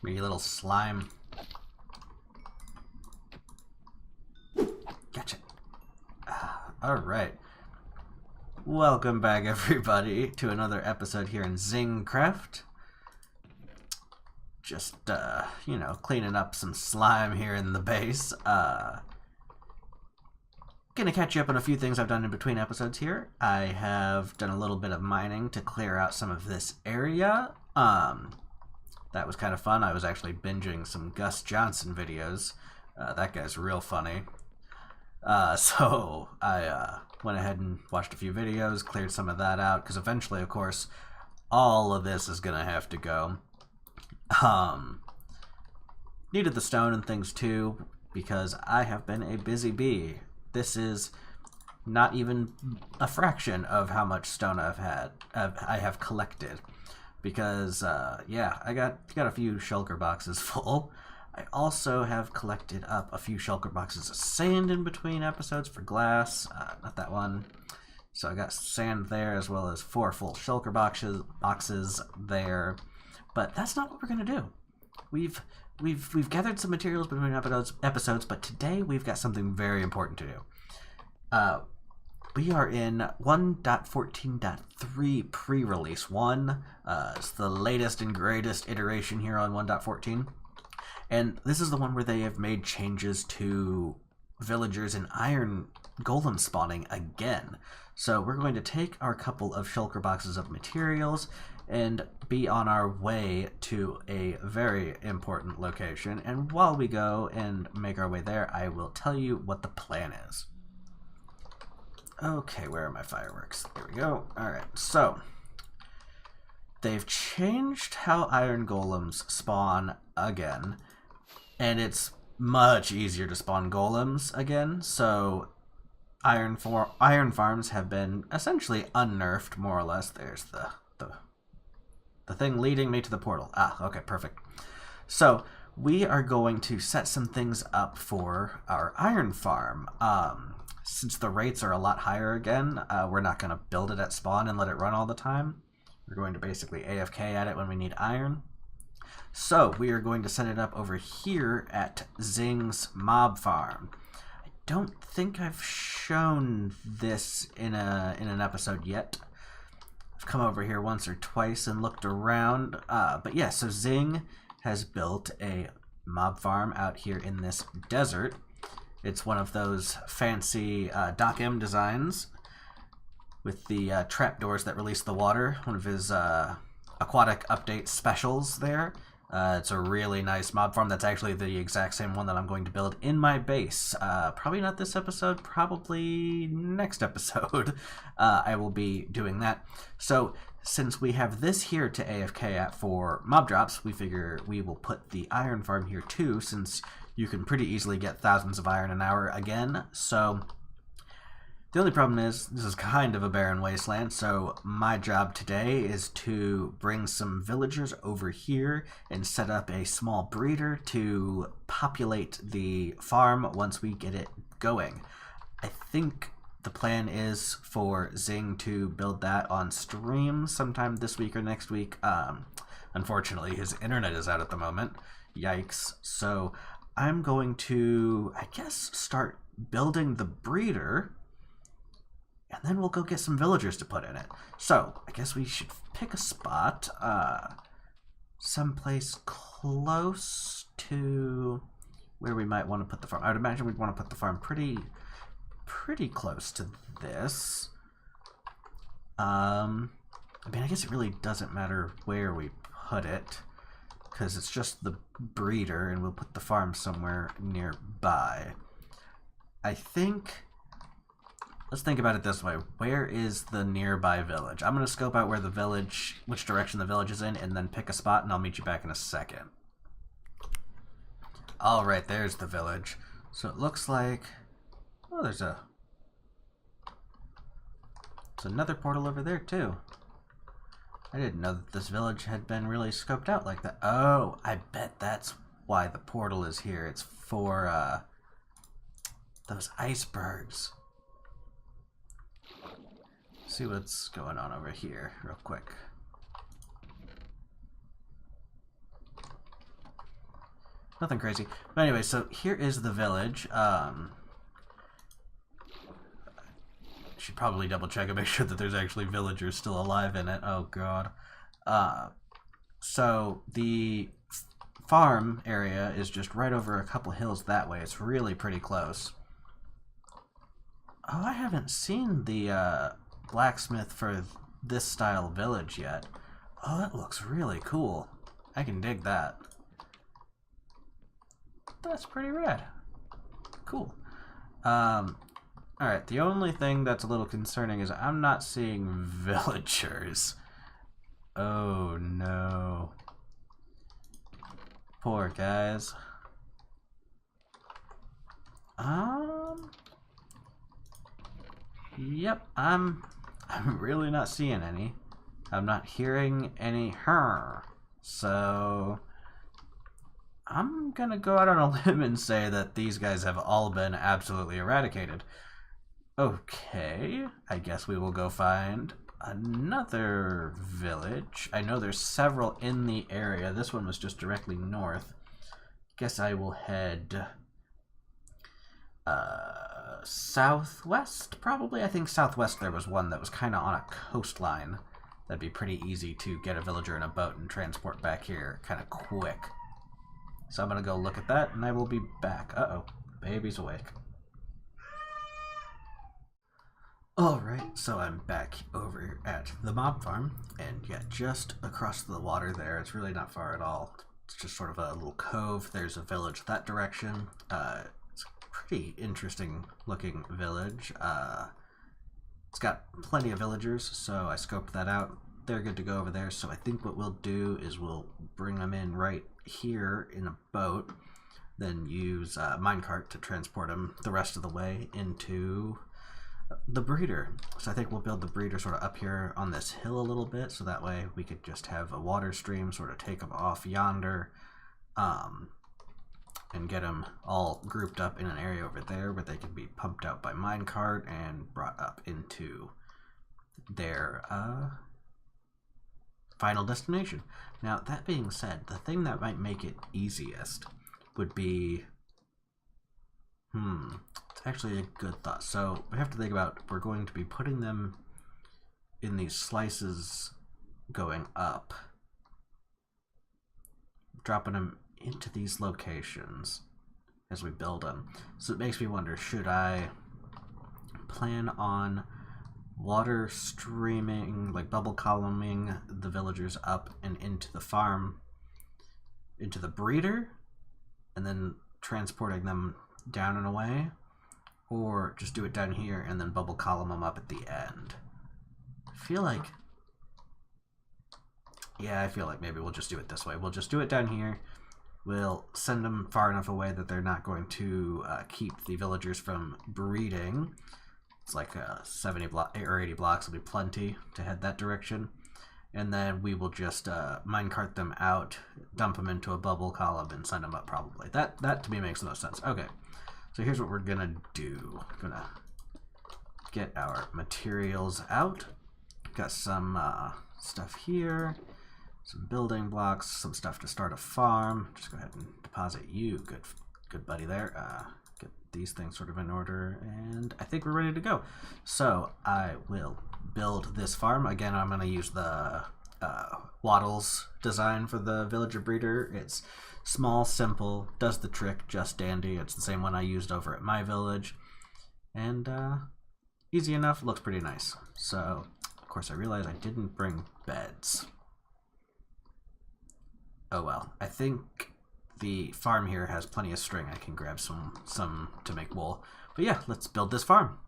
You little slime. Gotcha. Alright. Welcome back, everybody, to another episode here in WitchCraft. Just, you know, cleaning up some slime here in the base. Gonna catch you up on a few things I've done in between episodes here. I have done a little bit of mining to clear out some of this area. That was kind of fun. I was actually binging some Gus Johnson videos. That guy's real funny. So I went ahead and watched a few videos, cleared some of that out, because eventually, of course, all of this is gonna have to go. Needed the stone and things too, because I have been a busy bee. This is not even a fraction of how much stone I have collected, because yeah, I got a few shulker boxes full. I also have collected up a few shulker boxes of sand in between episodes for glass. Not that one. So I got sand there, as well as 4 full shulker boxes there. But that's not what we're gonna do. We've gathered some materials between episodes, but today we've got something very important to do. We are in 1.14.3 pre-release 1. It's the latest and greatest iteration here on 1.14. And this is the one where they have made changes to villagers and iron golem spawning again. So we're going to take our couple of shulker boxes of materials and be on our way to a very important location. And while we go and make our way there, I will tell you what the plan is. Okay, where are my fireworks? There we go. Alright, so they've changed how iron golems spawn again. And it's much easier to spawn golems again, so iron farms have been essentially unnerfed, more or less. There's the thing leading me to the portal. Ah, okay, perfect. So we are going to set some things up for our iron farm. Since the rates are a lot higher again, we're not going to build it at spawn and let it run all the time. We're going to basically AFK at it when we need iron. So we are going to set it up over here at Zing's mob farm. I don't think I've shown this in an episode yet. I've come over here once or twice and looked around, but yeah, so Zing has built a mob farm out here in this desert. It's one of those fancy Doc M designs with the trapdoors that release the water, one of his aquatic update specials there. It's a really nice mob farm. That's actually the exact same one that I'm going to build in my base. Probably not this episode, probably next episode. I will be doing that. So since we have this here to AFK at for mob drops, we figure we will put the iron farm here too, since you can pretty easily get thousands of iron an hour again. So the only problem is, this is kind of a barren wasteland, so my job today is to bring some villagers over here and set up a small breeder to populate the farm once we get it going. I think the plan is for Zing to build that on stream sometime this week or next week. Unfortunately, his internet is out at the moment. Yikes. So I'm going to, I guess, start building the breeder, and then we'll go get some villagers to put in it. So, I guess we should pick a spot, someplace close to where we might want to put the farm. I would imagine we'd want to put the farm pretty close to this. I mean, I guess it really doesn't matter where we put it, because it's just the breeder, and we'll put the farm somewhere nearby. I think... Let's think about it this way. Where is the nearby village? I'm going to scope out where the village, which direction the village is in, and then pick a spot, and I'll meet you back in a second. Alright, there's the village. So it looks like... Oh, there's another portal over there, too. I didn't know that this village had been really scoped out like that. Oh, I bet that's why the portal is here. It's for, those icebergs. See what's going on over here real quick. Nothing crazy. But anyway, so here is the village. Should probably double check and make sure that there's actually villagers still alive in it. Oh god. So the farm area is just right over a couple hills that way. It's really pretty close. Oh, I haven't seen the blacksmith for this style village yet. Oh, that looks really cool. I can dig that. That's pretty rad. Cool. Alright, the only thing that's a little concerning is I'm not seeing villagers. Oh no. Poor guys. Yep, I'm really not seeing any. I'm not hearing any so I'm gonna go out on a limb and say that these guys have all been absolutely eradicated. Okay, I guess we will go find another village. I know there's several in the area. This one was just directly north. Guess I will head southwest, probably. I think southwest there was one that was kind of on a coastline. That'd be pretty easy to get a villager in a boat and transport back here kind of quick. So I'm going to go look at that, and I will be back. Uh-oh, baby's awake. Alright, so I'm back over at the mob farm, and yeah, just across the water there. It's really not far at all. It's just sort of a little cove. There's a village that direction. It's a pretty interesting looking village. It's got plenty of villagers, so I scoped that out. They're good to go over there, so I think what we'll do is we'll bring them in right here in a boat, then use a minecart to transport them the rest of the way into the breeder. So I think we'll build the breeder sort of up here on this hill a little bit, so that way we could just have a water stream sort of take them off yonder, and get them all grouped up in an area over there where they can be pumped out by minecart and brought up into their final destination. Now, that being said, the thing that might make it easiest would be it's actually a good thought. So we have to think about, we're going to be putting them in these slices going up, dropping them into these locations as we build them. So it makes me wonder, should I plan on water streaming, like bubble columning the villagers up and into the farm, into the breeder, and then transporting them down and away, or just do it down here and then bubble column them up at the end? I feel like maybe we'll just do it this way. We'll just do it down here. We'll send them far enough away that they're not going to keep the villagers from breeding. It's like 70 or 80 blocks will be plenty to head that direction. And then we will just minecart them out, dump them into a bubble column, and send them up probably. That to me makes the most sense. Okay, so here's what we're gonna do. Gonna get our materials out. Got some stuff here, some building blocks, some stuff to start a farm. Just go ahead and deposit you, good buddy there. Get these things sort of in order, and I think we're ready to go. So I will build this farm. Again, I'm going to use the Waddles design for the villager breeder. It's small, simple, does the trick, just dandy. It's the same one I used over at my village, and easy enough, looks pretty nice. So of course I realized I didn't bring beds. Oh well, I think the farm here has plenty of string. I can grab some to make wool. But yeah, let's build this farm.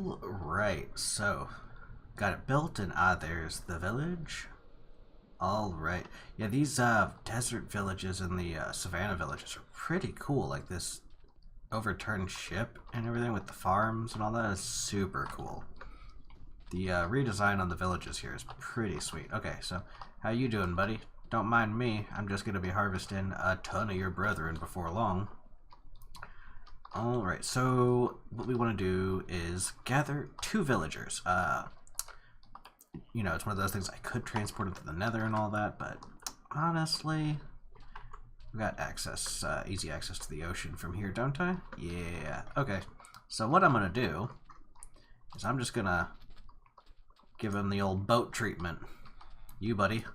All right, so got it built, and there's the village. All right, yeah, these desert villages and the savannah villages are pretty cool. Like this overturned ship and everything with the farms and all that is super cool. The redesign on the villages here is pretty sweet. Okay, so how you doing, buddy? Don't mind me. I'm just gonna be harvesting a ton of your brethren before long. Alright, so what we want to do is gather 2 villagers. You know, it's one of those things I could transport them to the nether and all that, but honestly, we got access, easy access to the ocean from here, don't I? Yeah, okay. So what I'm going to do is I'm just going to give him the old boat treatment. You, buddy.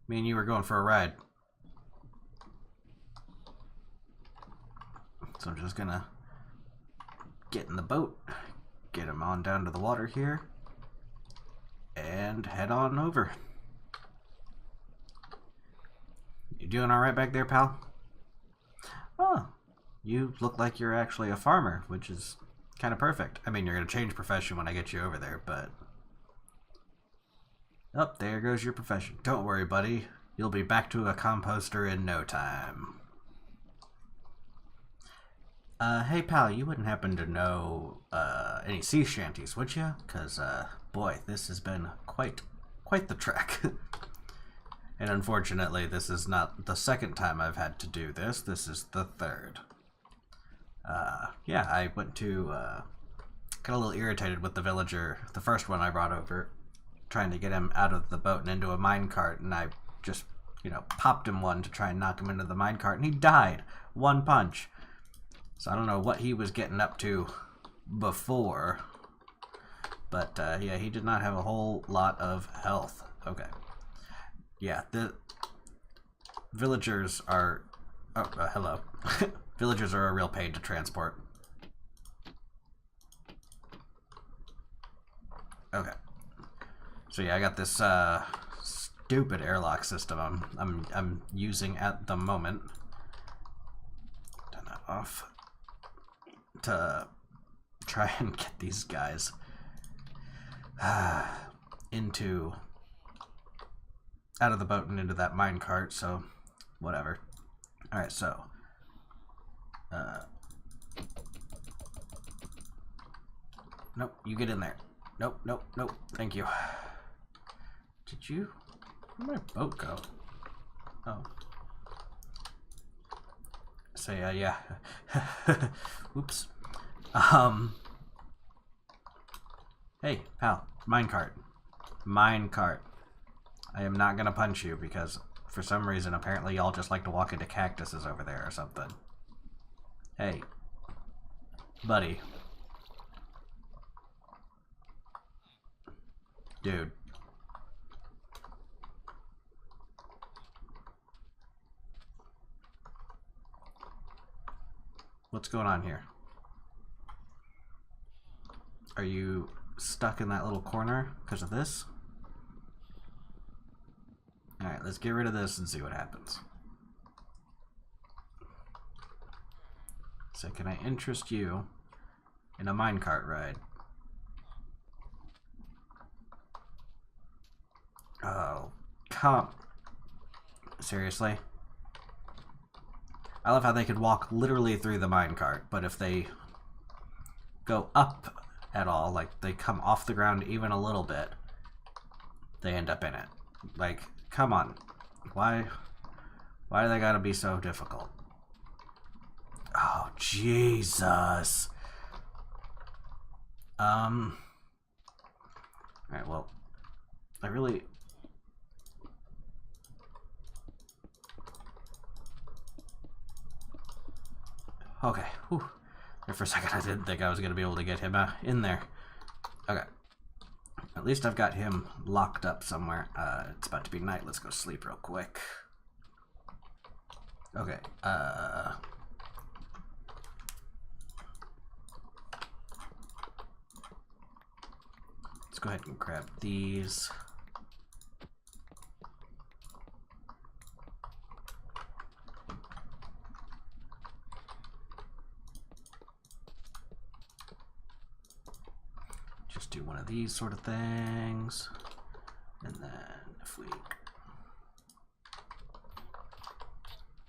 Me and you were going for a ride. So I'm just gonna get in the boat, get him on down to the water here, and head on over. You doing alright back there, pal? Oh, you look like you're actually a farmer, which is kind of perfect. I mean, you're gonna change profession when I get you over there, but... Oh, there goes your profession. Don't worry, buddy. You'll be back to a composter in no time. Hey pal, you wouldn't happen to know, any sea shanties, would you? Cause, boy, this has been quite the trek. And unfortunately, this is not the second time I've had to do this. This is the third. Yeah, I went to, got a little irritated with the villager, the first one I brought over, trying to get him out of the boat and into a minecart, and I just, you know, popped him one to try and knock him into the minecart, and he died. One punch. So I don't know what he was getting up to before, but yeah, he did not have a whole lot of health. Okay. Yeah, the villagers are... Oh, hello. Villagers are a real pain to transport. Okay. So yeah, I got this stupid airlock system I'm using at the moment. Turn that off. To try and get these guys into out of the boat and into that minecart, so whatever. Alright, so nope, you get in there. Nope, nope, nope, thank you. Did you... Where'd my boat go? Oh. So yeah. Oops. Hey, pal. Minecart. Minecart. I am not gonna punch you because for some reason apparently y'all just like to walk into cactuses over there or something. Hey. Buddy. Dude. What's going on here? Are you stuck in that little corner because of this? Alright, let's get rid of this and see what happens. So can I interest you in a minecart ride? Oh, come. Seriously? I love how they could walk literally through the minecart, but if they go up at all, like they come off the ground even a little bit, they end up in it. Like, come on. Why do they gotta be so difficult? Oh, Jesus. Alright, well, I really... Okay, whew. There for a second I didn't think I was going to be able to get him in there. Okay. At least I've got him locked up somewhere. It's about to be night. Let's go sleep real quick. Okay, let's go ahead and grab these. do one of these sort of things. And then if we...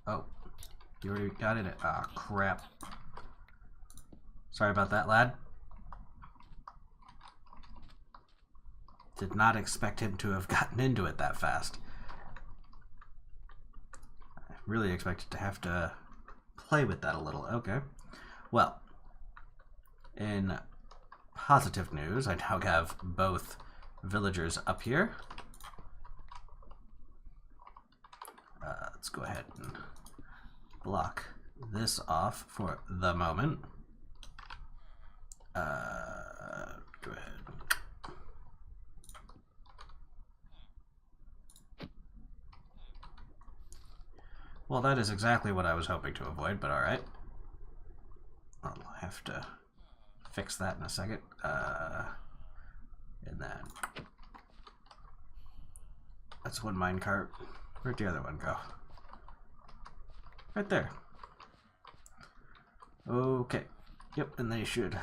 Oh, you already got it? Ah, oh, crap. Sorry about that, lad. Did not expect him to have gotten into it that fast. I really expected to have to play with that a little. Okay. Well, in positive news, I now have both villagers up here. Let's go ahead and block this off for the moment. Go ahead. Well, that is exactly what I was hoping to avoid, but alright. I'll have to fix that in a second. And then... That's one minecart. Where'd the other one go? Right there. Okay. Yep, and they should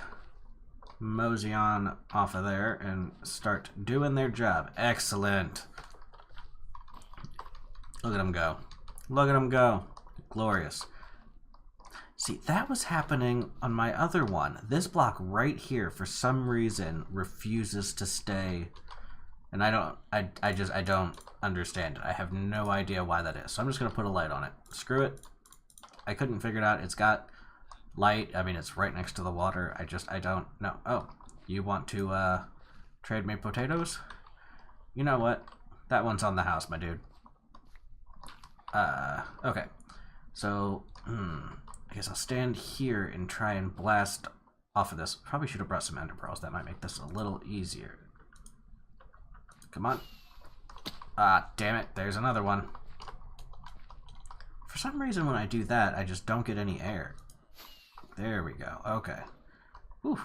mosey on off of there and start doing their job. Excellent. Look at them go. Look at them go. Glorious. See, that was happening on my other one. This block right here, for some reason, refuses to stay. And I don't understand it. I have no idea why that is. So I'm just going to put a light on it. Screw it. I couldn't figure it out. It's got light. I mean, it's right next to the water. I don't know. Oh, you want to trade me potatoes? You know what? That one's on the house, my dude. Okay. So, I guess I'll stand here and try and blast off of this. Probably should have brought some ender pearls. That might make this a little easier. Come on. Ah, damn it. There's another one. For some reason, when I do that, I just don't get any air. There we go. Okay. Whew.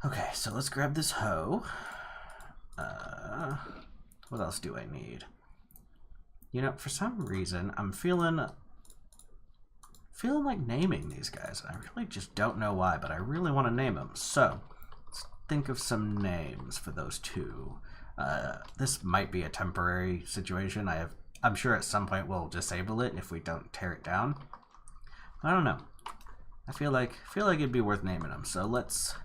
Okay, so let's grab this hoe. What else do I need? You know, for some reason, I'm feeling like naming these guys. I really just don't know why, but I really want to name them. So, let's think of some names for those two. This might be a temporary situation. I'm sure at some point we'll disable it if we don't tear it down. I don't know. I feel like it'd be worth naming them. So let's.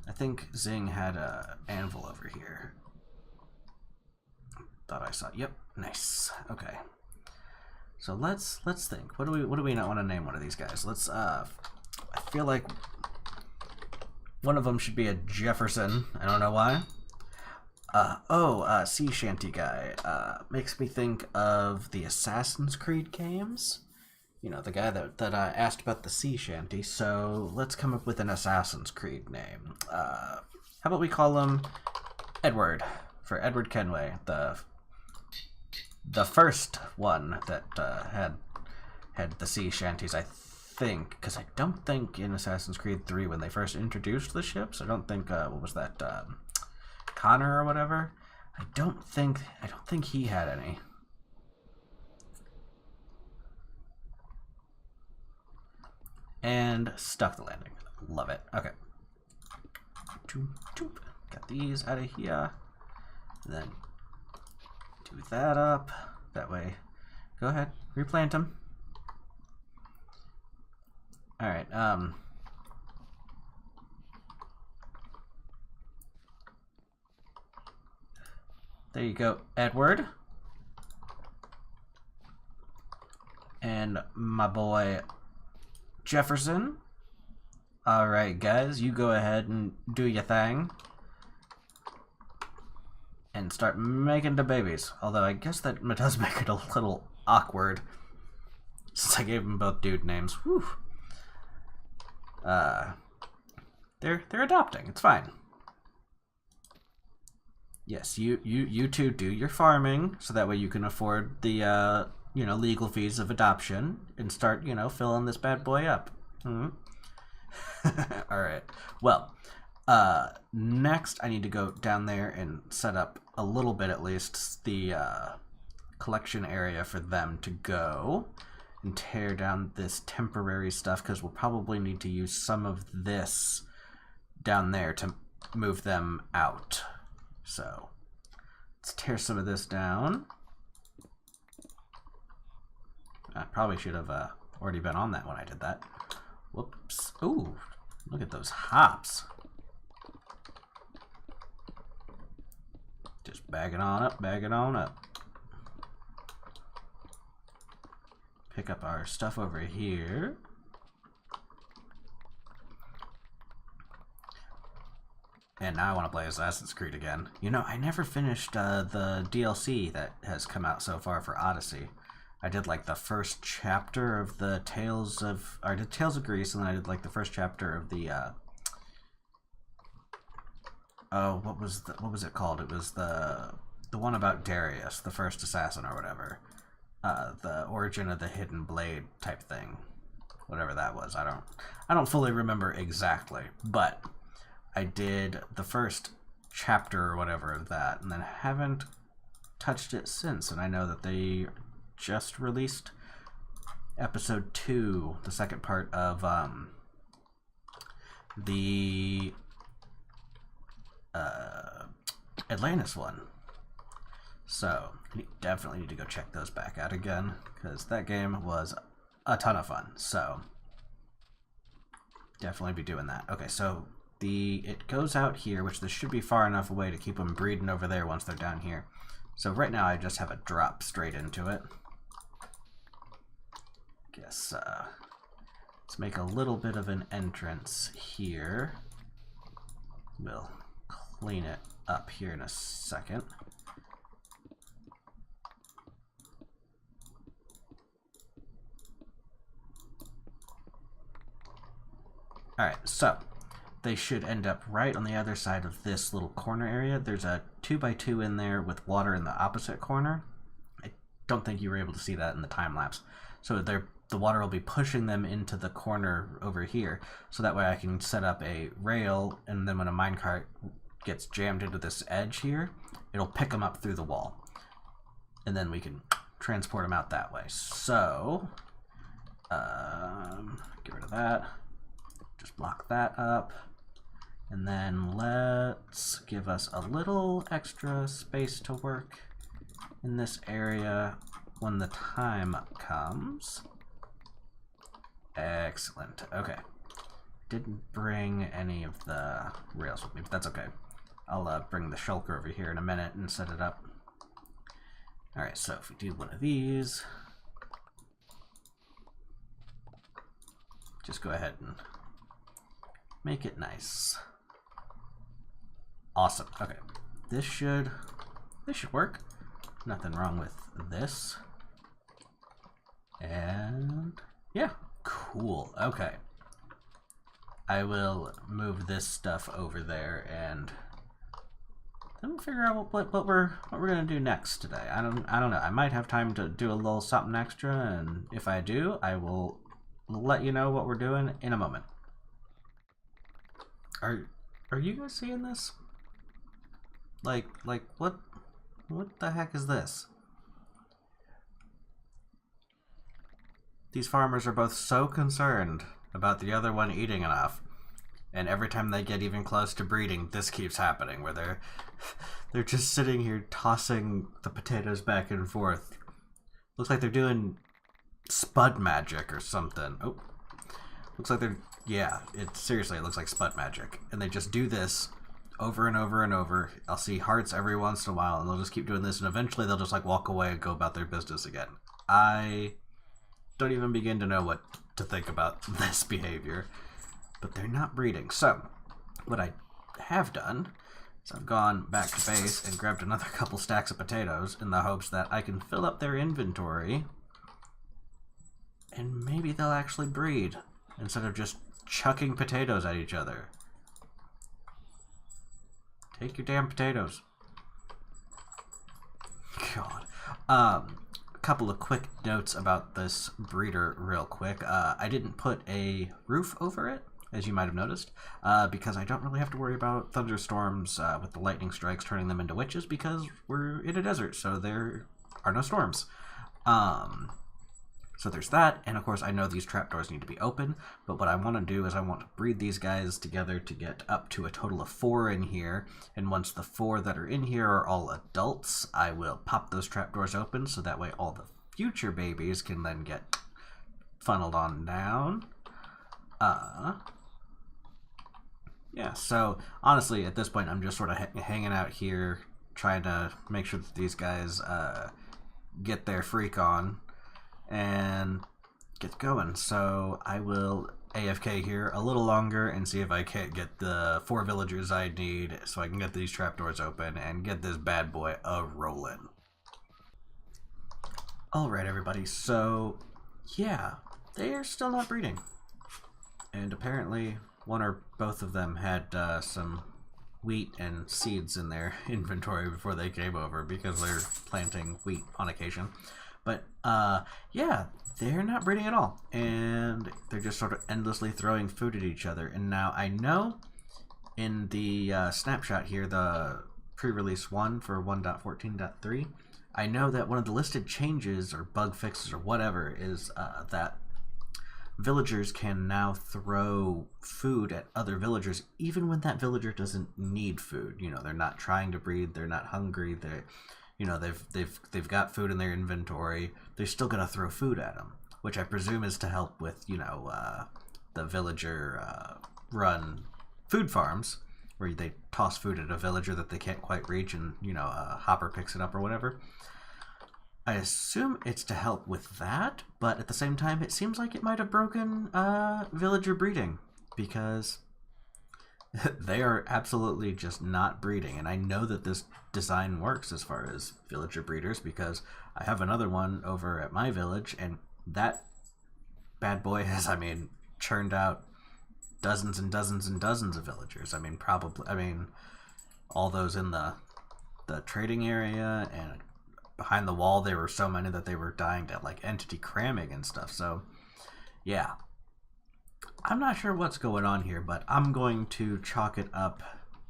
I think Zing had a anvil over here. Thought I saw. Yep. Nice. Okay. So let's think. What do we not want to name one of these guys? Let's. I feel like one of them should be a Jefferson. I don't know why. Sea Shanty guy. Makes me think of the Assassin's Creed games. You know, the guy that asked about the sea shanty. So let's come up with an Assassin's Creed name. How about we call him Edward, for Edward Kenway, the first one that had the sea shanties, I think, because I don't think in Assassin's Creed 3 when they first introduced the ships, I don't think what was that, Connor or whatever. I don't think he had any. And stuff the landing. Love it. Okay. Got these out of here. Then do that up. That way. Go ahead. Replant them. Alright. There you go, Edward. And my boy Jefferson. Alright, guys, you go ahead and do your thing. And start making the babies. Although I guess that does make it a little awkward. Since I gave them both dude names. Whew. They're adopting. It's fine. Yes, you two do your farming, so that way you can afford the legal fees of adoption and start, filling this bad boy up. Mm-hmm. All right. Well, next I need to go down there and set up a little bit, at least, the collection area for them to go and tear down this temporary stuff, because we'll probably need to use some of this down there to move them out. So let's tear some of this down. I probably should have already been on that when I did that. Whoops. Ooh, look at those hops. Just bag it on up, bag it on up. Pick up our stuff over here. And now I want to play Assassin's Creed again. You know, I never finished the DLC that has come out so far for Odyssey. I did like the first chapter of the Tales of... I did Tales of Greece, and then I did like the first chapter of the... oh, what was it called? It was the one about Darius, the first assassin or whatever. The origin of the hidden blade type thing. Whatever that was. I don't fully remember exactly, but I did the first chapter or whatever of that, and then haven't touched it since. And I know that they just released episode 2, the second part of the Atlantis one. So you definitely need to go check those back out again, because that game was a ton of fun. So definitely be doing that. Okay, so it goes out here, which this should be far enough away to keep them breeding over there once they're down here. So right now I just have a drop straight into it. Guess let's make a little bit of an entrance here. We'll clean it up here in a second. Alright, so they should end up right on the other side of this little corner area. There's a 2x2 in there with water in the opposite corner. I don't think you were able to see that in the time lapse. So the water will be pushing them into the corner over here, so that way I can set up a rail, and then when a minecart gets jammed into this edge here, it'll pick them up through the wall, and then we can transport them out that way. So get rid of that, just block that up, and then let's give us a little extra space to work in this area when the time comes. Excellent. Okay. Didn't bring any of the rails with me, but that's okay. I'll bring the shulker over here in a minute and set it up. Alright, so if we do one of these, just go ahead and make it nice. Awesome. Okay. This should work. Nothing wrong with this. And yeah, cool. Okay. I will move this stuff over there, and then we'll figure out what we're gonna do next today. I don't know. I might have time to do a little something extra, and if I do, I will let you know what we're doing in a moment. Are you guys seeing this? Like what the heck is this? These farmers are both so concerned about the other one eating enough, and every time they get even close to breeding, this keeps happening, where they're just sitting here tossing the potatoes back and forth. Looks like they're doing spud magic or something. Oh, looks like they're, yeah, seriously, it looks like spud magic, and they just do this over and over and over. I'll see hearts every once in a while, and they'll just keep doing this, and eventually they'll just like walk away and go about their business again. I don't even begin to know what to think about this behavior, but they're not breeding. So what I have done is I've gone back to base and grabbed another couple stacks of potatoes in the hopes that I can fill up their inventory, and maybe they'll actually breed instead of just chucking potatoes at each other. Take your damn potatoes. God. A couple of quick notes about this breeder real quick. I didn't put a roof over it, as you might have noticed, because I don't really have to worry about thunderstorms with the lightning strikes turning them into witches, because we're in a desert, so there are no storms. So there's that, and of course I know these trapdoors need to be open, but what I want to do is I want to breed these guys together to get up to a total of 4 in here, and once the 4 that are in here are all adults, I will pop those trapdoors open, so that way all the future babies can then get funneled on down. Yeah, so honestly at this point I'm just sort of hanging out here, trying to make sure that these guys get their freak on and get going. So I will AFK here a little longer and see if I can't get the 4 villagers I need so I can get these trapdoors open and get this bad boy a-rolling. Alright everybody, so yeah, they are still not breeding. And apparently one or both of them had some wheat and seeds in their inventory before they came over because they're planting wheat on occasion. But yeah, they're not breeding at all, and they're just sort of endlessly throwing food at each other. And now I know in the snapshot here, the pre-release 1 for 1.14.3, I know that one of the listed changes or bug fixes or whatever is that villagers can now throw food at other villagers even when that villager doesn't need food. You know, they're not trying to breed, they're not hungry, they're, you know, they've got food in their inventory. They're still gonna throw food at them, which I presume is to help with, you know, the villager run food farms where they toss food at a villager that they can't quite reach, and, you know, a hopper picks it up or whatever. I assume it's to help with that, but at the same time it seems like it might have broken villager breeding, because they are absolutely just not breeding. And I know that this design works as far as villager breeders, because I have another one over at my village, and that bad boy has, I mean, churned out dozens and dozens and dozens of villagers. I mean, all those in the trading area, and behind the wall there were so many that they were dying to like entity cramming and stuff. So yeah, I'm not sure what's going on here, but I'm going to chalk it up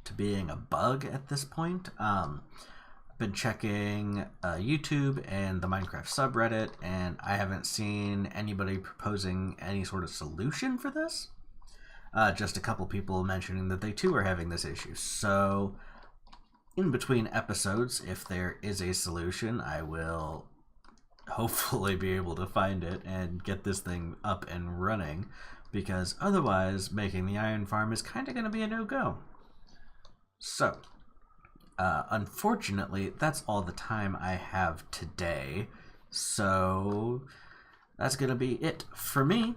to being a bug at this point. I've been checking YouTube and the Minecraft subreddit, and I haven't seen anybody proposing any sort of solution for this. Just a couple people mentioning that they too are having this issue. So in between episodes, if there is a solution, I will hopefully be able to find it and get this thing up and running, because otherwise making the iron farm is kind of going to be a no-go. So, unfortunately, that's all the time I have today, so that's going to be it for me.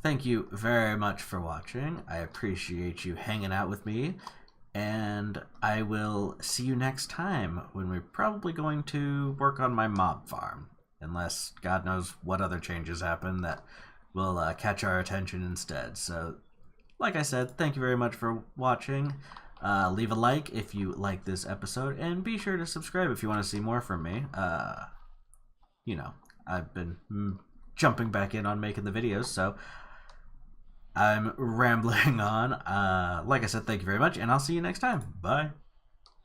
Thank you very much for watching. I appreciate you hanging out with me, and I will see you next time when we're probably going to work on my mob farm, unless God knows what other changes happen that will catch our attention instead. So, like I said, thank you very much for watching. Leave a like if you like this episode, and be sure to subscribe if you want to see more from me. You know, I've been jumping back in on making the videos, so I'm rambling on. Like I said, thank you very much, and I'll see you next time. Bye.